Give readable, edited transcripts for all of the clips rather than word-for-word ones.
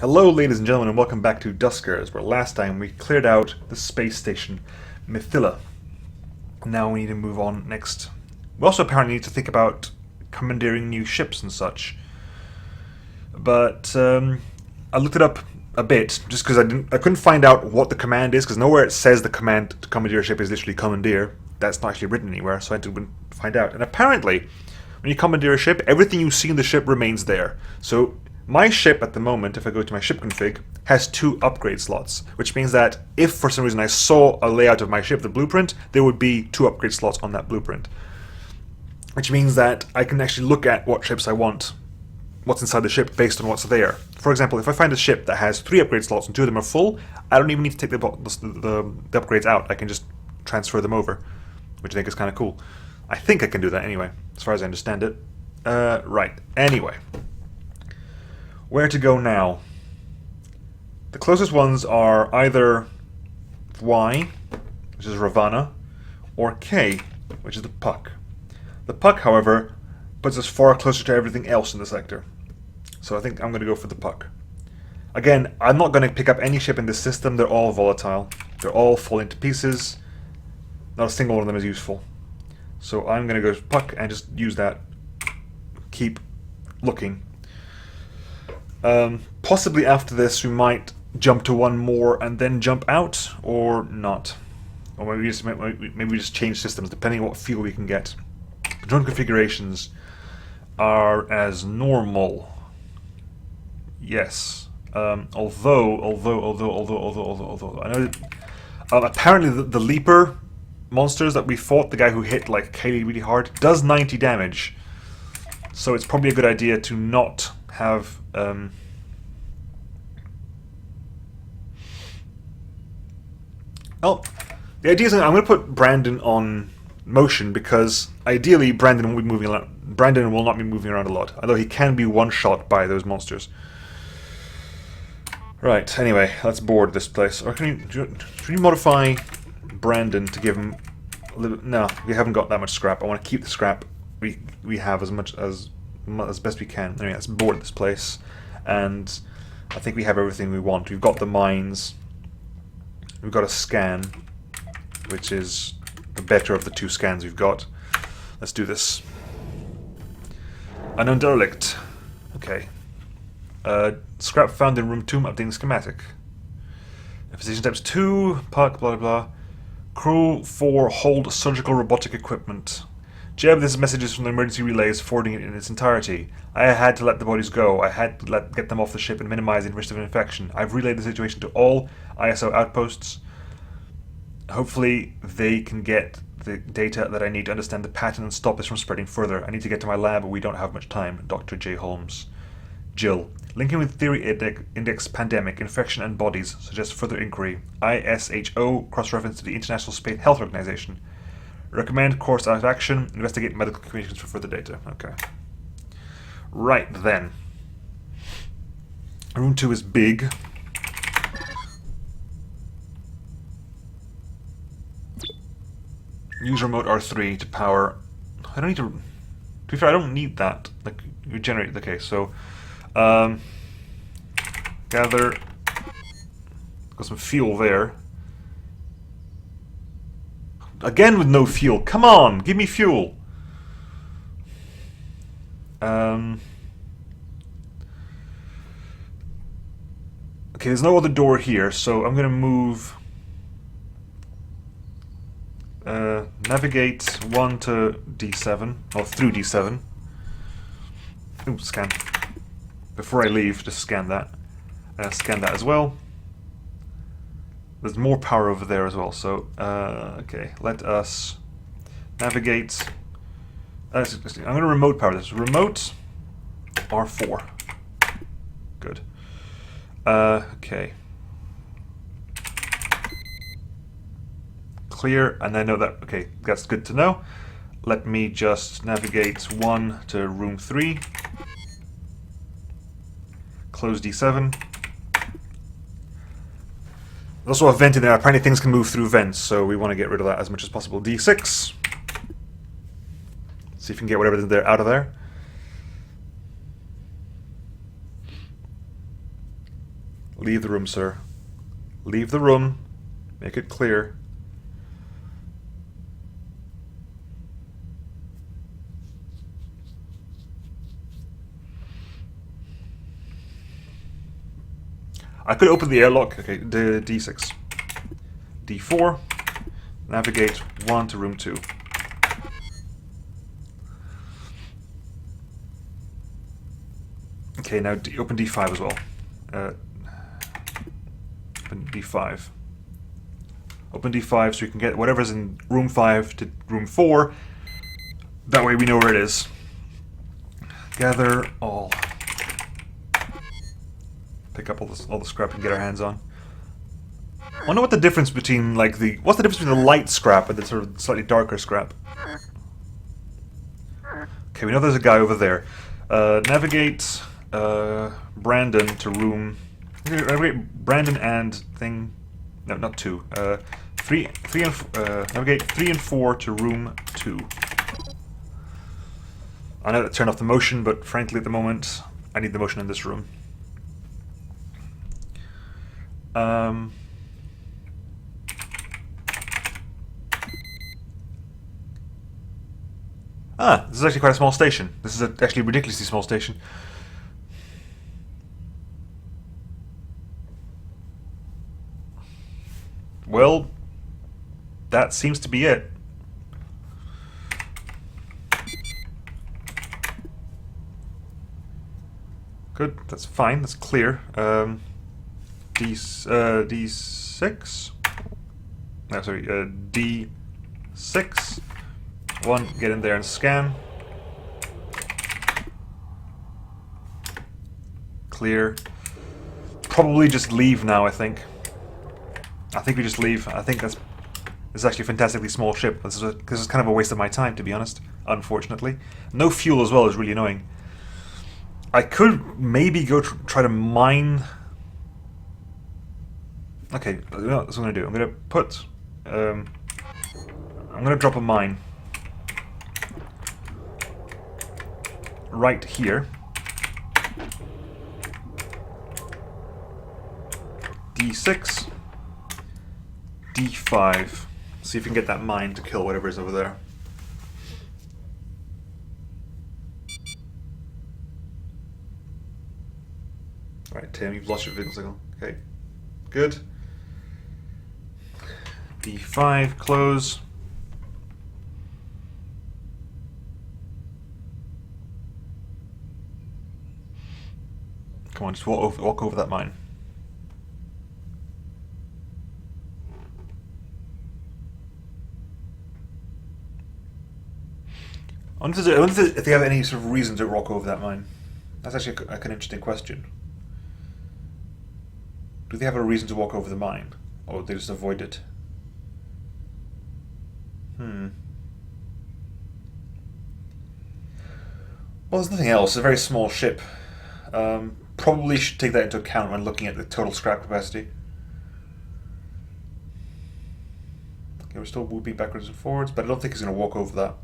Hello ladies and gentlemen and welcome back to Duskers, where last time we cleared out the space station Mythila. Now we need to move on next. We also apparently need to think about commandeering new ships and such. But I looked it up a bit, just because I couldn't find out what the command is, because nowhere it says the command to commandeer a ship is literally commandeer. That's not actually written anywhere, so I had to find out. And apparently, when you commandeer a ship, everything you see in the ship remains there. So my ship at the moment, if I go to my ship config, has 2 upgrade slots, which means that if for some reason I saw a layout of my ship, the blueprint, there would be 2 upgrade slots on that blueprint. Which means that I can actually look at what ships I want, what's inside the ship based on what's there. For example, if I find a ship that has 3 upgrade slots and 2 of them are full, I don't even need to take the upgrades out. I can just transfer them over, which I think is kind of cool. I think I can do that anyway, as far as I understand it. Right, anyway. Where to go now? The closest ones are either Y, which is Ravana, or K, which is the Puck. The Puck, however, puts us far closer to everything else in the sector. So I think I'm going to go for the Puck. Again, I'm not going to pick up any ship in this system. They're all volatile. They're all falling to pieces. Not a single one of them is useful. So I'm going to go for Puck and just use that. Keep looking. Possibly after this we might jump to one more and then jump out, or not. Or maybe we just change systems depending on what fuel we can get. Drone configurations are as normal. Yes. Although I know that, apparently the Leaper monsters that we fought, the guy who hit like Kaylee really hard, does 90 damage. So it's probably a good idea to not have well, the idea is I'm going to put Brandon on motion because ideally Brandon will not be moving around a lot, although he can be one-shot by those monsters. Right, anyway, let's board this place. Or should we modify Brandon to give him a little... No, we haven't got that much scrap. I want to keep the scrap we have as best we can. Anyway, let's board this place, and I think we have everything we want. We've got the mines, we've got a scan, which is the better of the 2 scans we've got. Let's do this. Unknown Derelict. Okay. Scrap found in room 2, updating schematic. Physician types 2, Puck, blah blah blah. Crew 4, hold surgical robotic equipment. Jeb, this message is from the emergency relays, forwarding it in its entirety. I had to let the bodies go. I had to get them off the ship and minimize the risk of infection. I've relayed the situation to all ISO outposts. Hopefully they can get the data that I need to understand the pattern and stop this from spreading further. I need to get to my lab, but we don't have much time. Dr. J. Holmes. Jill. Linking with theory index pandemic, infection and bodies suggests further inquiry. ISHO, cross-reference to the International Space Health Organization. Recommend course of action, investigate medical communications for further data. Okay. Right then. Room 2 is big. Use remote R3 to power... I don't need to be fair, I don't need that. Like, you generate... Okay, so... gather... Got some fuel there. Again with no fuel. Come on, give me fuel. Okay, there's no other door here, so I'm gonna move. Navigate 1 to D7, or through D7. Ooh, scan. Before I leave, just scan that. Scan that as well. There's more power over there as well, so, okay, let us navigate. I'm going to remote power this. Remote R4. Good. Okay. Clear, and I know that, okay, that's good to know. Let me just navigate 1 to room 3. Close D7. There's also a vent in there. Apparently things can move through vents, so we want to get rid of that as much as possible. D6. See if we can get whatever's there out of there. Leave the room, sir. Leave the room. Make it clear. I could open the airlock. Okay, the D6. D4. Navigate 1 to room 2. Okay, now open D5 as well. Open D5. Open D5 so we can get whatever's in room 5 to room 4. That way we know where it is. Gather all. Pick up all the scrap and get our hands on. I wonder what the difference between, like, what's the difference between the light scrap and the sort of slightly darker scrap? Okay, we know there's a guy over there. Navigate Brandon to room... Navigate Brandon and thing... No, not 2. Navigate 3 and 4 to room 2. I know that turned off the motion, but frankly at the moment, I need the motion in this room. This is actually quite a small station. This is actually a ridiculously small station. Well, that seems to be it. Good, that's fine, that's clear. D6? No, sorry, D6. 1, get in there and scan. Clear. Probably just leave now, I think. I think we just leave. I think this is actually a fantastically small ship. This is kind of a waste of my time, to be honest, unfortunately. No fuel as well is really annoying. I could maybe go try to mine... Okay, you know what I'm going to do. I'm going to put... I'm going to drop a mine. Right here. D6. D5. See if we can get that mine to kill whatever is over there. Alright, Tim, you've lost your vehicle signal. Okay. Good. D5, close. Come on, just walk over that mine. I wonder if they have any sort of reason to walk over that mine. That's actually an interesting question. Do they have a reason to walk over the mine? Or they just avoid it? Well, there's nothing else. It's a very small ship. Probably should take that into account when looking at the total scrap capacity. Okay, we're still moving backwards and forwards, but I don't think he's going to walk over that.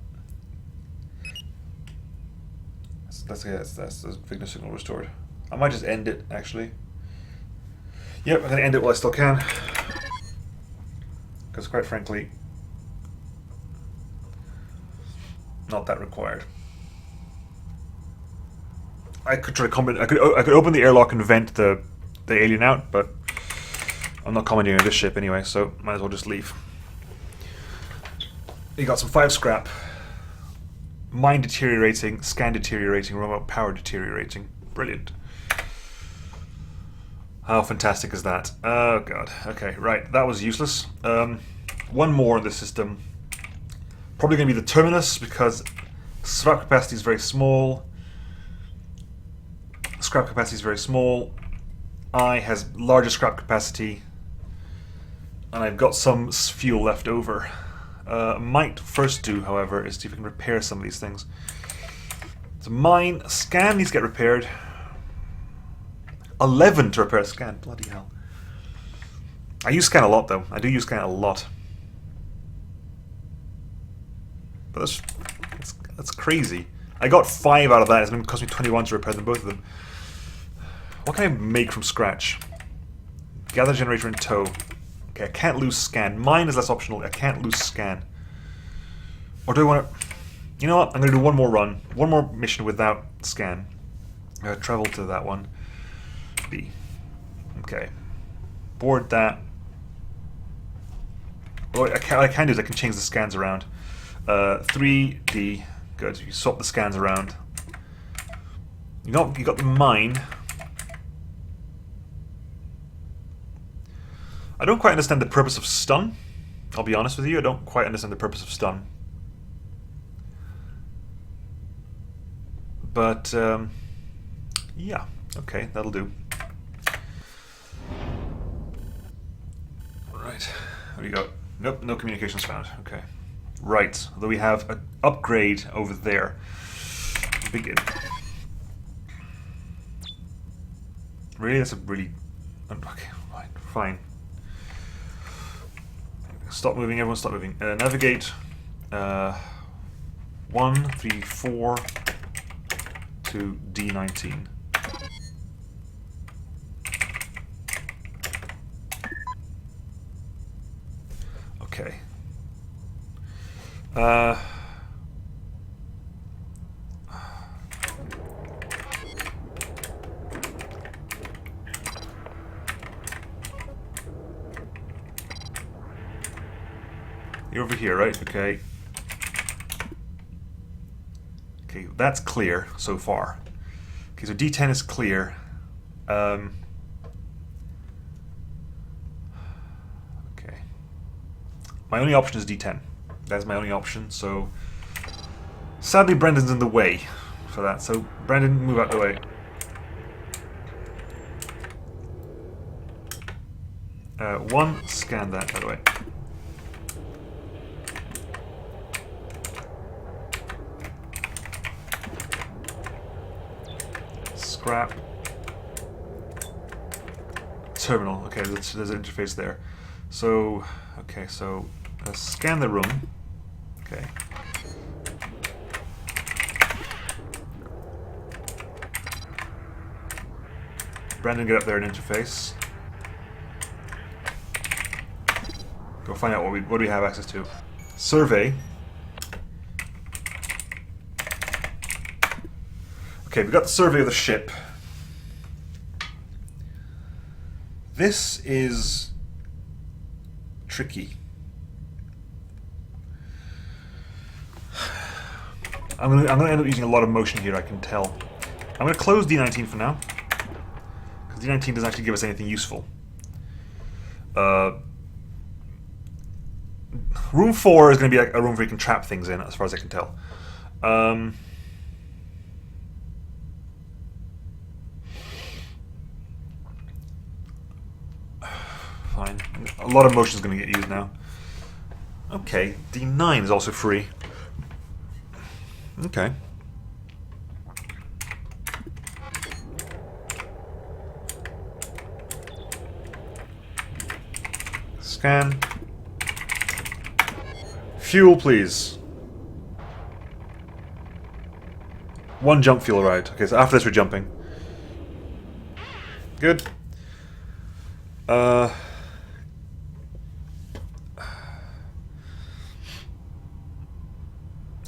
That's the Vigna signal restored. I might just end it, actually. Yep, I'm going to end it while I still can. Because quite frankly, not that required. I could try to comment. I could open the airlock and vent the alien out, but I'm not commenting on this ship anyway, so might as well just leave. You got some 5 scrap. Mine deteriorating, scan deteriorating, remote power deteriorating. Brilliant. How fantastic is that? Oh god. Okay, right. That was useless. One more in the system. Probably going to be the terminus because scrap capacity is very small. Scrap capacity is very small. I has larger scrap capacity, and I've got some fuel left over. Might first do, however, is see if we can repair some of these things. So mine, scan needs to get repaired. 11 to repair a scan, bloody hell. I use scan a lot though, I do use scan a lot. But that's crazy. I got 5 out of that, it's going to cost me 21 to repair them, both of them. What can I make from scratch? Gather generator in tow. Okay, I can't lose scan. Mine is less optional. I can't lose scan. Or do I want to... You know what? I'm going to do one more run. One more mission without scan. Travel to that one. B. Okay. Board that. What I can do is I can change the scans around. 3D. Good. You swap the scans around. You got the mine. I don't quite understand the purpose of stun. I'll be honest with you, I don't quite understand the purpose of stun. But, yeah, okay, that'll do. Right, what do you got? Nope, no communications found, okay. Right, although we have an upgrade over there. Begin. Really? That's a really... Okay, fine. Stop moving, everyone stop moving. Navigate 1, 3, 4 to D19. Okay. You're over here, right? Okay. Okay, that's clear so far. Okay, so D10 is clear. Okay. My only option is D10. That's my only option, so... Sadly, Brendan's in the way for that, so Brendan, move out the way. One, scan that, by the way. Scrap. Terminal. Okay, there's an interface there. So, okay, so scan the room. Okay. Brandon, get up there, an interface. Go find out what do we have access to. Survey. Okay, we got the survey of the ship. This is tricky. I'm gonna end up using a lot of motion here, I can tell. I'm gonna close D19 for now, because D19 doesn't actually give us anything useful. Room 4 is going to be like a room where you can trap things in, as far as I can tell. Fine. A lot of motion is going to get used now. Okay, D9 is also free. Okay. Scan. Fuel, please. One jump fuel ride. Okay, so after this we're jumping. Good.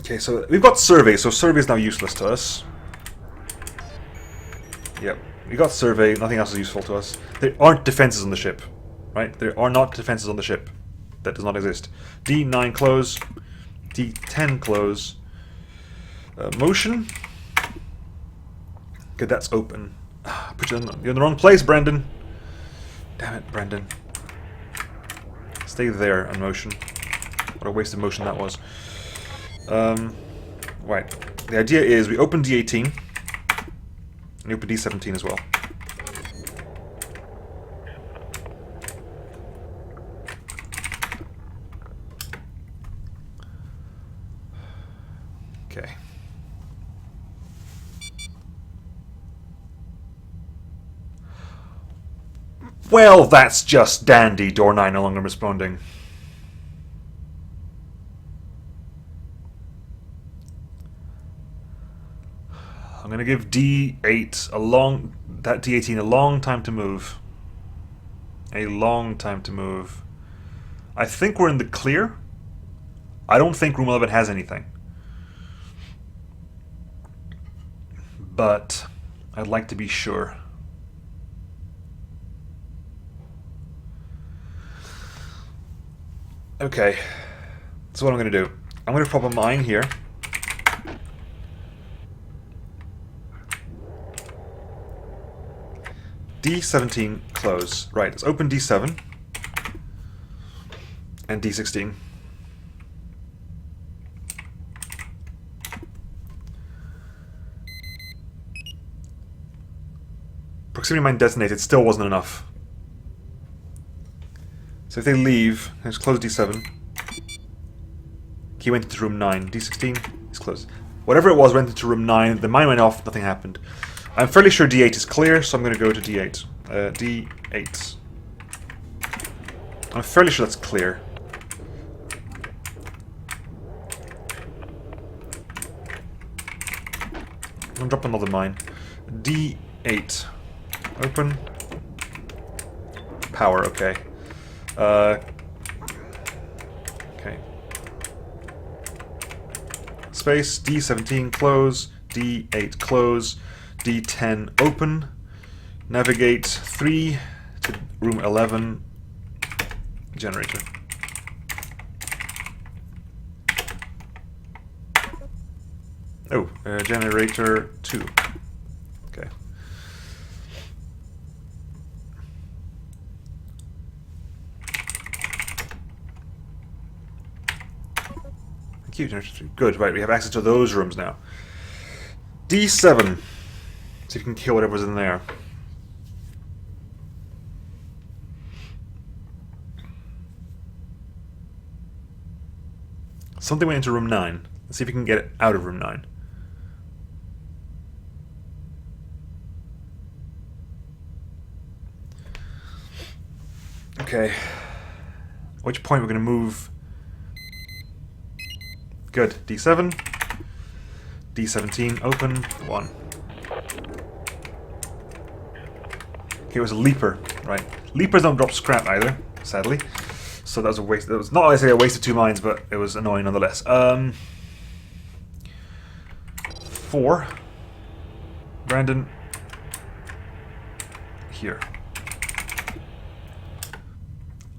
Okay, so we've got survey, so survey is now useless to us. Yep, we got survey, nothing else is useful to us. There aren't defenses on the ship, right? There are not defenses on the ship. That does not exist. D9 close, D10 close. Motion. Okay, that's open. Put you you're in the wrong place, Brendan. Damn it, Brendan. Stay there on motion. What a waste of motion that was. Right. The idea is we open D18 and we open D17 as well. Okay. Well, that's just dandy. Door 9 no longer responding. I'm going to give D8 that D18 a long time to move. A long time to move. I think we're in the clear. I don't think room 11 has anything. But I'd like to be sure. Okay, so what I'm going to do, I'm going to pop a mine here. D17, close. Right, let's open D7 and D16. Proximity mine detonated, still wasn't enough. So if they leave, let's close D7. He went into room 9. D16 is closed. Whatever it was went into room 9. The mine went off, nothing happened. I'm fairly sure D8 is clear, so I'm going to go to D8. D8. I'm fairly sure that's clear. I'm going to drop another mine. D8. Open. Power, okay. Okay. Space, D17, close. D8, close. D10, open. Navigate 3 to room 11. Generator. Oh, generator 2. Okay. Thank you, generator 2. Good, right, we have access to those rooms now. D7. So you can kill whatever's in there. Something went into room 9. Let's see if we can get it out of room 9. Okay. At which point we're going to move. Good. D7. D17. Open. 1. Okay, it was a leaper. Right. Leapers don't drop scrap either, sadly. So that was a waste. That was not necessarily a waste of 2 mines, but it was annoying nonetheless. 4. Brandon. Here.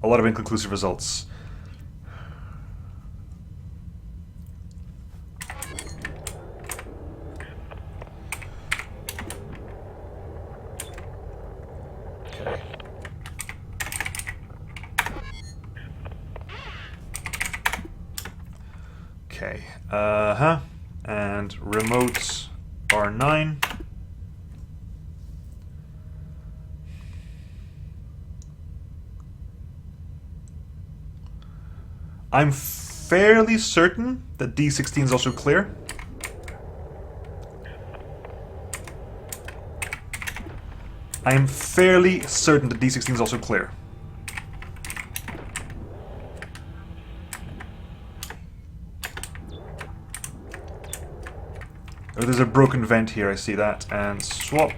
A lot of inconclusive results. Okay. Okay. And remote R9. I'm fairly certain that D16 is also clear. I am fairly certain that D16 is also clear. Oh, there's a broken vent here, I see that. And swap.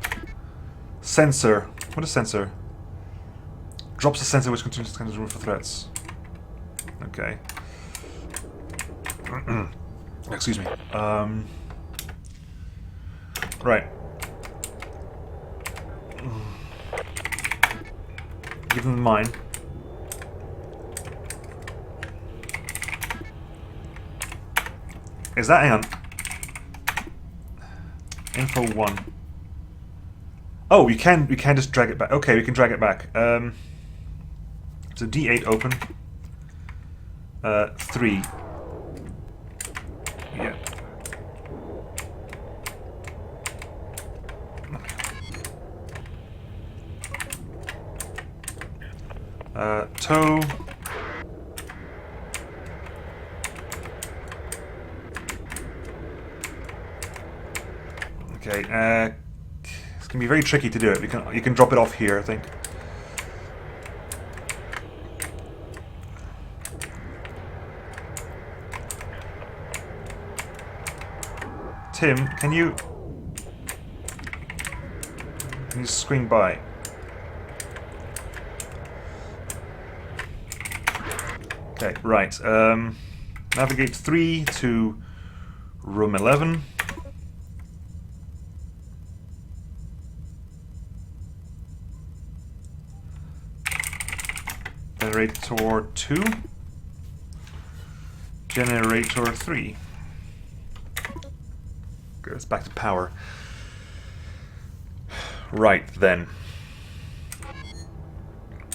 Sensor. What is sensor? Drops a sensor which continues to scan the room for threats. Okay. Excuse me. Right. Give them mine. Is that, hang on. Info 1. Oh, we can just drag it back. Okay, we can drag it back. So D8 open. 3. Yeah. Toe. Okay, it's gonna be very tricky to do it. You can drop it off here, I think. Tim, can you screen by? Okay, right. Navigate 3 to room 11. Generator 2. Generator 3. Goes back to power. Right, then.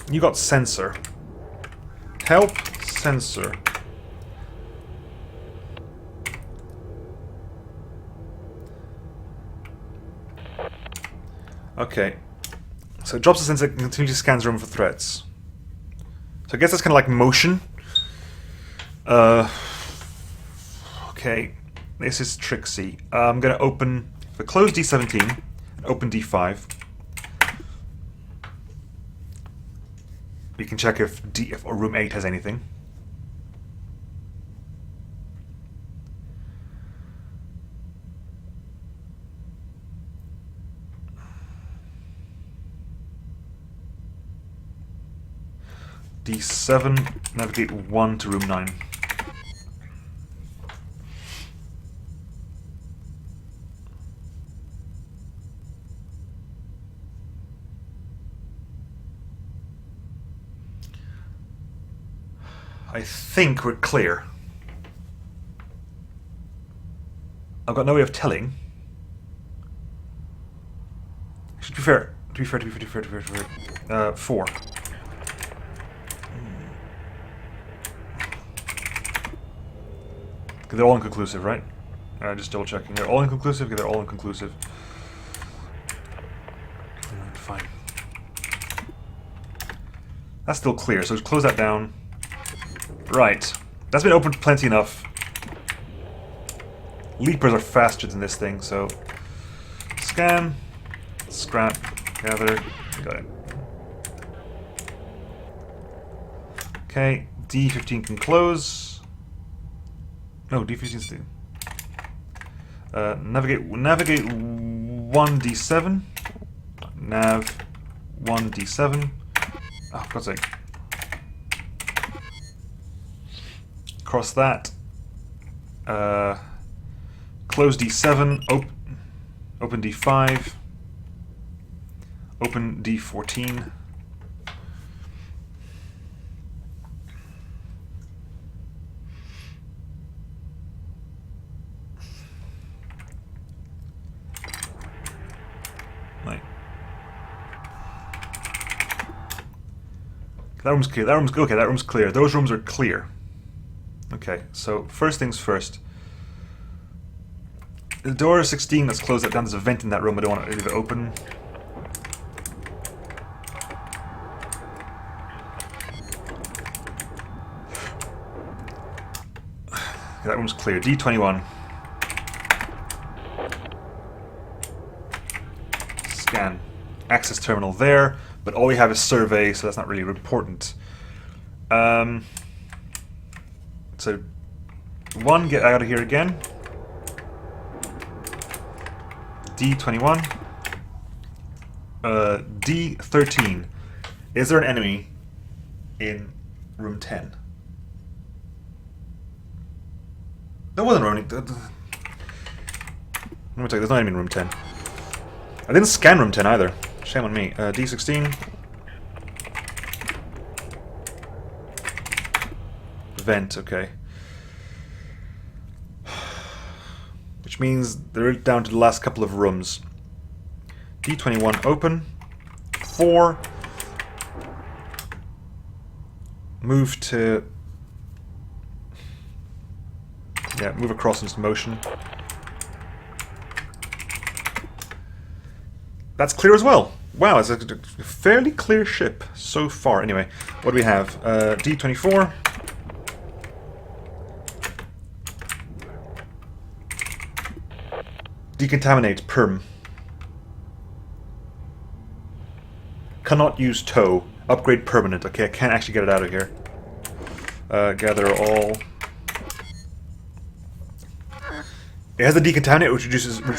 You got sensor. Help sensor. Okay. So it drops the sensor and continuously scans the room for threats. So I guess that's kind of like motion. Okay. This is tricksy. I'm going to open... If I close D17, open D5. We can check if room 8 has anything. D7, navigate 1 to room 9. I think we're clear. I've got no way of telling. To be fair, 4. They're all inconclusive, right? Just double checking. They're all inconclusive? Okay, they're all inconclusive. Alright, fine. That's still clear, so just close that down. Right. That's been opened plenty enough. Leapers are faster than this thing, so... Scan. Scrap. Gather. Got it. Okay, D15 can close. No, D15 is navigate 1D7. Nav 1D7. Oh, for God's sake. Cross that. Close D7. Open D5. Open D14. That room's clear. That room's okay. That room's clear. Those rooms are clear. Okay. So first things first. The door 16. Let's close that down. There's a vent in that room. I don't want to leave it open. Okay, that room's clear. D21. Scan. Access terminal there. But all we have is survey, so that's not really important. So, 1, get out of here again. D21. D13. Is there an enemy in room 10? There wasn't room. Let me tell you, there's no enemy in room 10. I didn't scan room 10 either. Shame on me. D16. Vent, okay. Which means they're down to the last couple of rooms. D21 open. 4. Move to... Yeah, move across into motion. That's clear as well. Wow, it's a fairly clear ship so far. Anyway, what do we have? D24. Decontaminate perm. Cannot use tow. Upgrade permanent. Okay, I can't actually get it out of here. Gather all. It has the decontaminate, which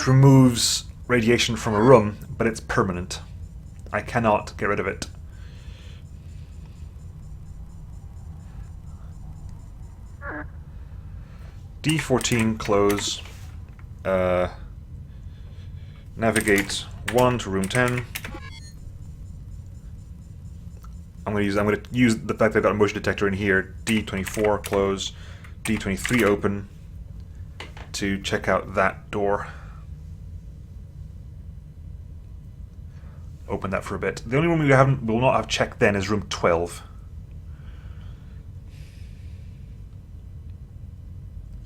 removes radiation from a room, but it's permanent. I cannot get rid of it. D14, close. Navigate 1 to room 10. I'm going to use the fact that I've got a motion detector in here. D24, close. D23, open. To check out that door. Open that for a bit. The only room we will not have checked then is room 12.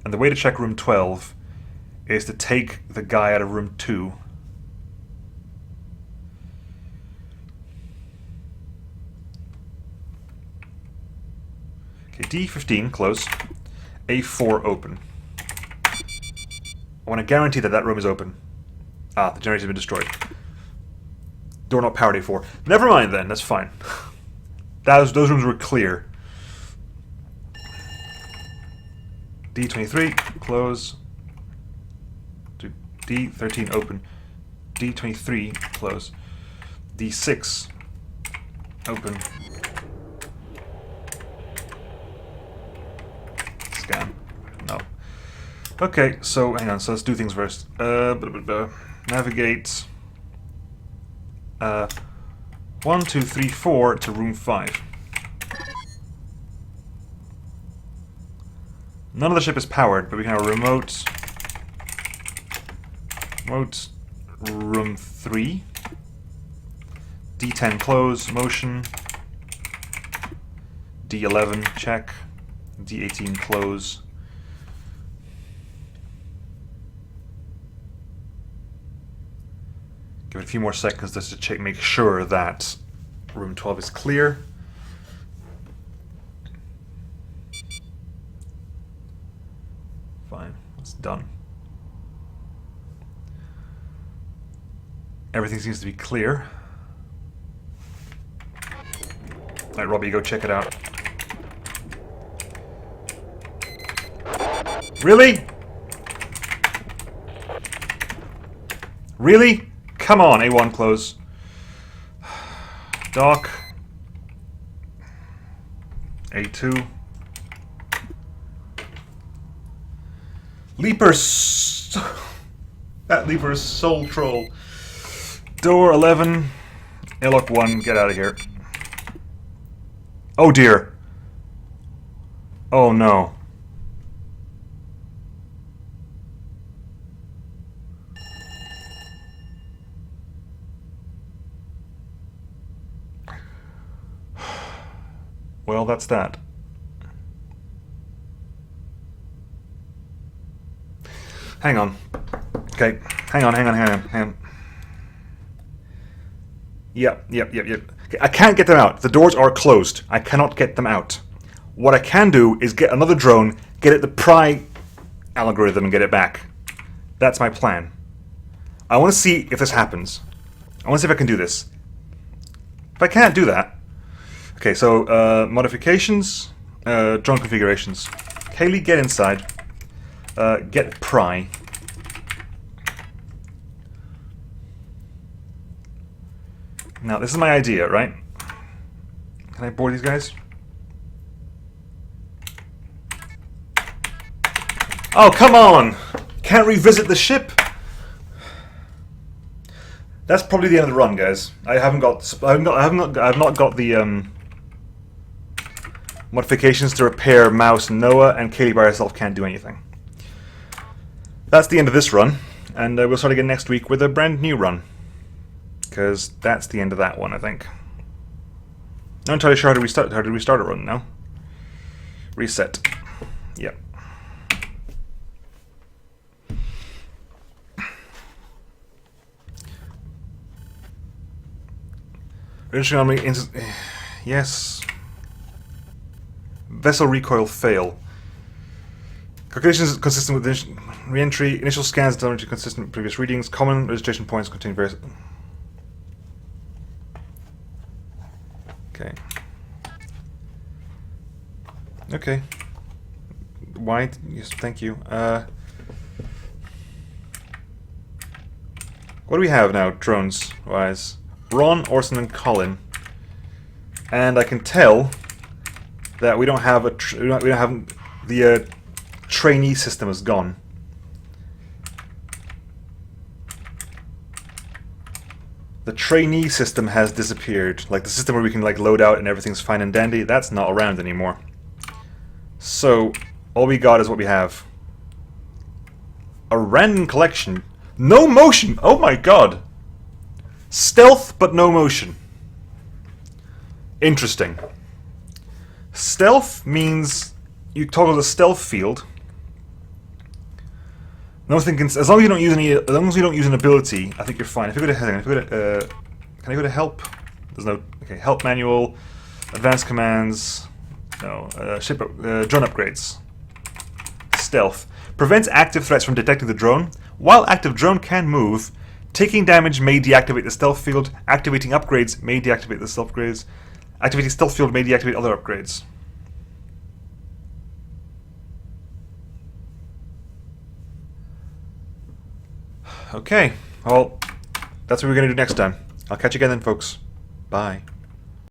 And the way to check room 12 is to take the guy out of room 2. Okay, D15, close. A4, open. I want to guarantee that that room is open. Ah, the generator's been destroyed. Door not powered, A4. Never mind then, that's fine. Those rooms were clear. D23, close. D13, open. D23, close. D6, open. Scan. No. Okay, so hang on, so let's do things first. Navigate 1, 2, 3, 4 to room 5. None of the ship is powered, but we can have a remote room 3. D10 close, motion. D11 check. D18 close. Give it a few more seconds just to check, make sure that room 12 is clear. Fine, it's done. Everything seems to be clear. Alright, Robbie, go check it out. Really? Really? Come on, A1 close. Dock. A2. Leaper. That Leaper is soul troll. Door 11. Airlock 1, get out of here. Oh dear. Oh no. Well, that's that. Hang on. Okay, hang on. Yep. Okay, I can't get them out. The doors are closed. I cannot get them out. What I can do is get another drone, get at the pry algorithm and get it back. That's my plan. I want to see if this happens. I want to see if I can do this. If I can't do that... Okay, so, modifications, drone configurations. Kaylee, get inside. Get pry. Now, this is my idea, right? Can I board these guys? Oh, come on! Can't revisit the ship? That's probably the end of the run, guys. I've not got the modifications to repair Mouse and Noah, and Kaylee by herself can't do anything. That's the end of this run, and we'll start again next week with a brand new run. Because that's the end of that one, I think. Not entirely sure how to restart a run now. Reset. Yep. Yes. Vessel recoil fail. Calculations consistent with re-entry. Initial scans determined to consistent with previous readings. Common registration points contain various... Okay. Okay. Why? Yes, thank you. What do we have now, drones-wise? Ron, Orson, and Colin. And I can tell that we don't have we don't have the trainee system is gone. The trainee system has disappeared. Like the system where we can like load out and everything's fine and dandy, that's not around anymore. So all we got is what we have. A random collection. No motion! Oh my god! Stealth but no motion. Interesting. Stealth means you toggle the stealth field. And I was thinking, as long as you don't use as long as you don't use an ability, I think you're fine. If you go to, can I go to help? There's no, okay, help manual, advanced commands, no, drone upgrades. Stealth. Prevents active threats from detecting the drone. While active drone can move, taking damage may deactivate the stealth field. Activating upgrades may deactivate the stealth upgrades. Activating stealth field may deactivate other upgrades. Okay, well, that's what we're going to do next time. I'll catch you again then, folks. Bye.